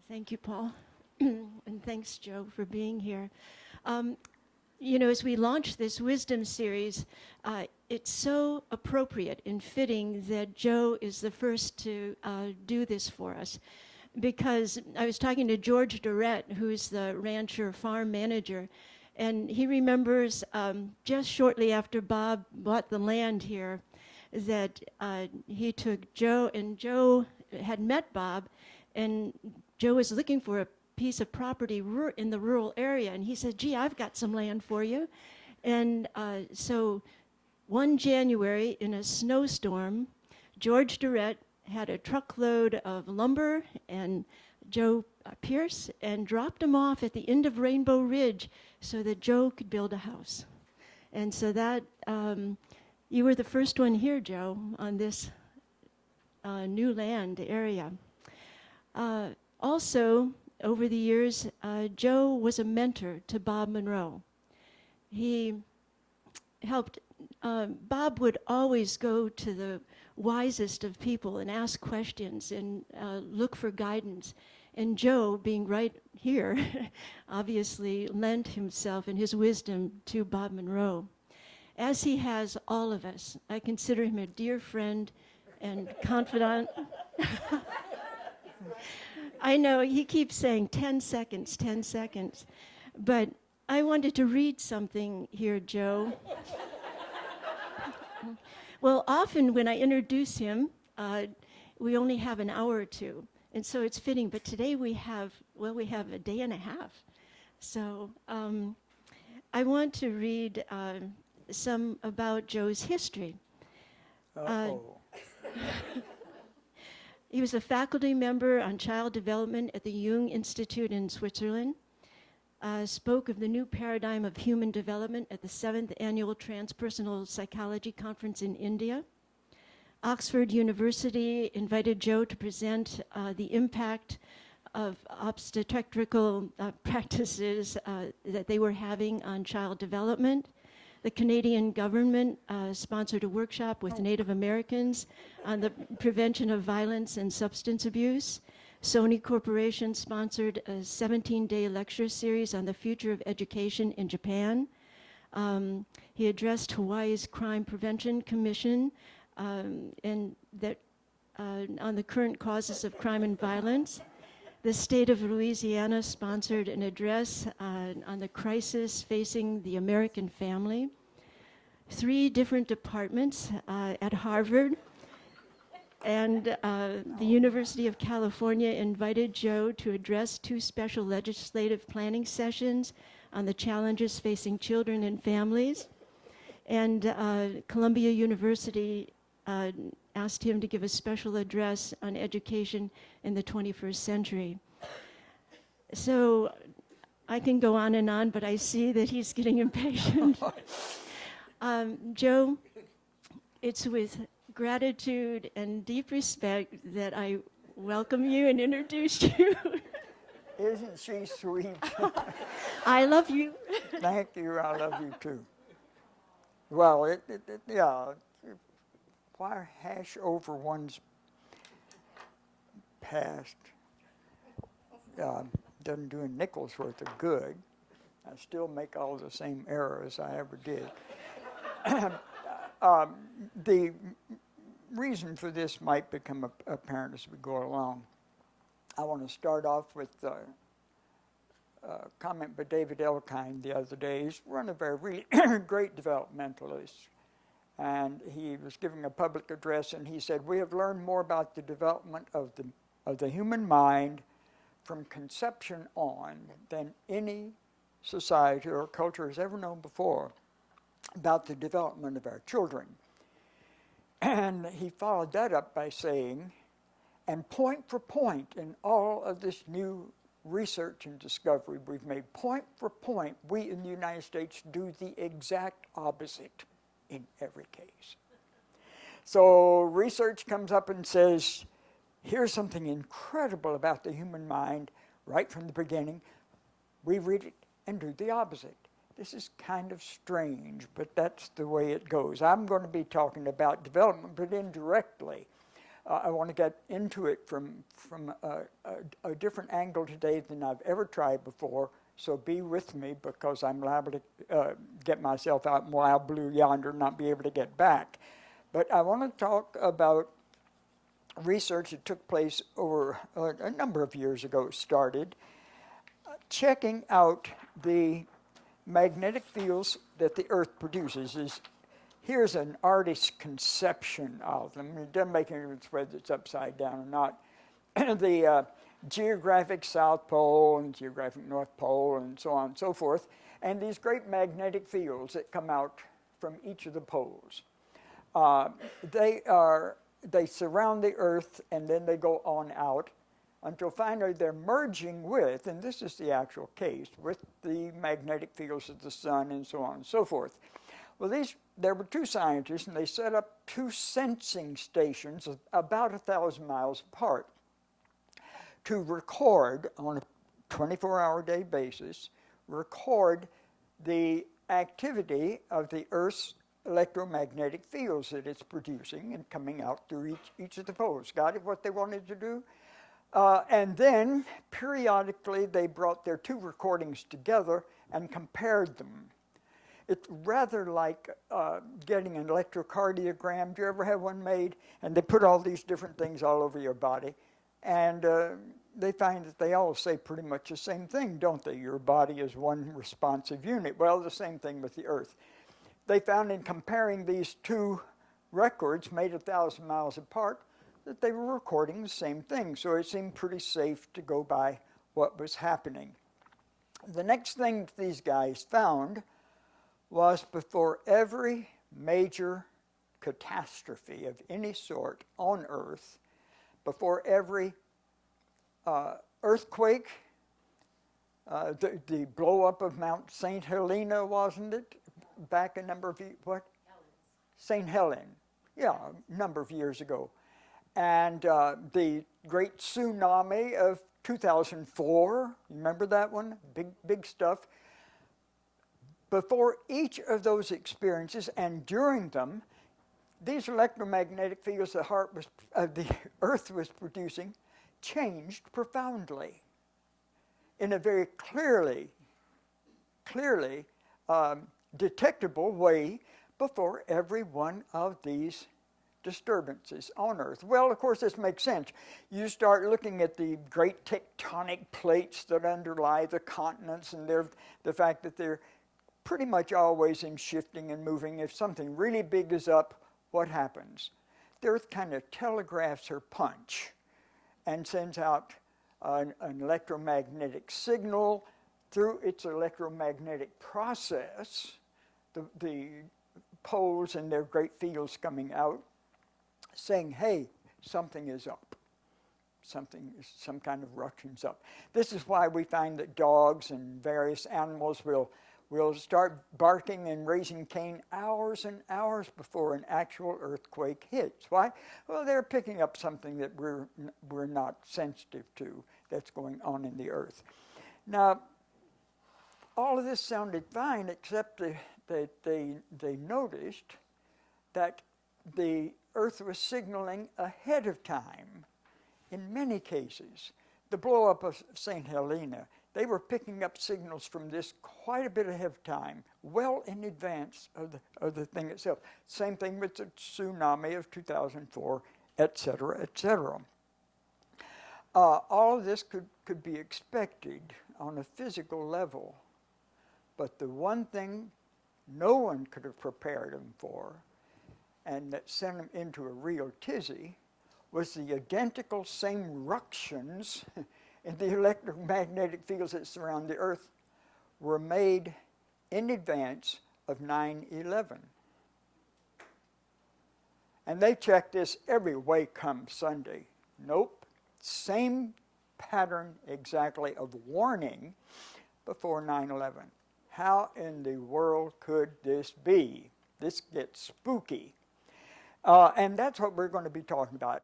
Thank you, Paul. And thanks, Joe, for being here. As we launch this wisdom series, it's so appropriate and fitting that Joe is the first to do this for us. Because I was talking to George Durrett, who's the rancher farm manager, and he remembers just shortly after Bob bought the land here that he took Joe, and Joe had met Bob, and Joe was looking for a piece of property in the rural area, and he said, gee, I've got some land for you. And so one January in a snowstorm, George Durrett had a truckload of lumber and Joe Pearce and dropped them off at the end of Rainbow Ridge so that Joe could build a house. And so that, you were the first one here, Joe, on this new land area. Also, over the years, Joe was a mentor to Bob Monroe. He helped, Bob would always go to the wisest of people and ask questions and look for guidance. And Joe, being right here, obviously lent himself and his wisdom to Bob Monroe, as he has all of us. I consider him a dear friend and confidant. I know he keeps saying 10 seconds, 10 seconds. But I wanted to read something here, Joe. Well, often when I introduce him, we only have an hour or two. And so it's fitting. But today we have a day and a half. So I want to read some about Joe's history. He was a faculty member on child development at the Jung Institute in Switzerland, spoke of the new paradigm of human development at the 7th Annual Transpersonal Psychology Conference in India. Oxford University invited Joe to present the impact of obstetrical practices that they were having on child development. The Canadian government sponsored a workshop with Native Americans on the prevention of violence and substance abuse. Sony Corporation sponsored a 17-day lecture series on the future of education in Japan. He addressed Hawaii's Crime Prevention Commission and that on the current causes of crime and violence. The state of Louisiana sponsored an address on the crisis facing the American family. 3 different departments at Harvard and the University of California invited Joe to address 2 special legislative planning sessions on the challenges facing children and families. And Columbia University asked him to give a special address on education in the 21st century. So I can go on and on, but I see that he's getting impatient. Joe, it's with gratitude and deep respect that I welcome you and introduce you. Isn't she sweet? I love you. Thank you, I love you too. Well, yeah. Why hash over one's past? Doesn't do a nickel's worth of good. I still make all the same errors I ever did. The reason for this might become apparent as we go along. I want to start off with a comment by David Elkind the other day. He's one of our really great developmentalists. And he was giving a public address, and he said, "We have learned more about the development of the human mind from conception on than any society or culture has ever known before about the development of our children." And he followed that up by saying, "And point for point in all of this new research and discovery we've made, point for point, we in the United States do the exact opposite in every case." So research comes up and says, here's something incredible about the human mind right from the beginning. We read it and do the opposite. This is kind of strange, but that's the way it goes. I'm going to be talking about development, but indirectly I want to get into it from a different angle today than I've ever tried before. So be with me, because I'm liable to get myself out wild blue yonder and not be able to get back. But I want to talk about research that took place over a number of years ago, started checking out the magnetic fields that the Earth produces. Here's an artist's conception of them. It doesn't make any difference whether it's upside down or not. The geographic South Pole and geographic North Pole and so on and so forth, and these great magnetic fields that come out from each of the poles. They surround the Earth, and then they go on out until finally they're merging with, and this is the actual case, with the magnetic fields of the sun and so on and so forth. Well, there were two scientists, and they set up two sensing stations about 1,000 miles apart to record on a 24-hour day basis, record the activity of the Earth's electromagnetic fields that it's producing and coming out through each of the poles. Got it, what they wanted to do? And then, periodically, they brought their two recordings together and compared them. It's rather like getting an electrocardiogram. Do you ever have one made? And they put all these different things all over your body. And they find that they all say pretty much the same thing, don't they? Your body is one responsive unit. Well, the same thing with the Earth. They found in comparing these two records made 1,000 miles apart that they were recording the same thing. So it seemed pretty safe to go by what was happening. The next thing these guys found was before every major catastrophe of any sort on Earth, before every earthquake, the blow-up of Mount St. Helena, wasn't it? Back a number of years, what? St. Helen, yeah, a number of years ago. And the great tsunami of 2004, remember that one? Big stuff. Before each of those experiences and during them, these electromagnetic fields the Earth was producing changed profoundly in a very clearly detectable way before every one of these disturbances on Earth. Well, of course, this makes sense. You start looking at the great tectonic plates that underlie the continents, and the fact that they're pretty much always in shifting and moving. If something really big is up, what happens? The Earth kind of telegraphs her punch and sends out an electromagnetic signal through its electromagnetic process, the poles and their great fields coming out, saying, hey, something is up. Some kind of ruction's up. This is why we find that dogs and various animals will start barking and raising Cain hours and hours before an actual earthquake hits. Why? Well, they're picking up something that we're not sensitive to that's going on in the Earth. Now, all of this sounded fine, except that they noticed that the Earth was signaling ahead of time in many cases. The blow-up of St. Helena, they were picking up signals from this quite a bit ahead of time, well in advance of the thing itself. Same thing with the tsunami of 2004, et cetera, et cetera. All of this could be expected on a physical level, but the one thing no one could have prepared them for, and that sent them into a real tizzy, was the identical same ructions in the electromagnetic fields that surround the Earth were made in advance of 9/11. And they checked this every way come Sunday. Nope, same pattern exactly of warning before 9/11. How in the world could this be? This gets spooky. And that's what we're going to be talking about.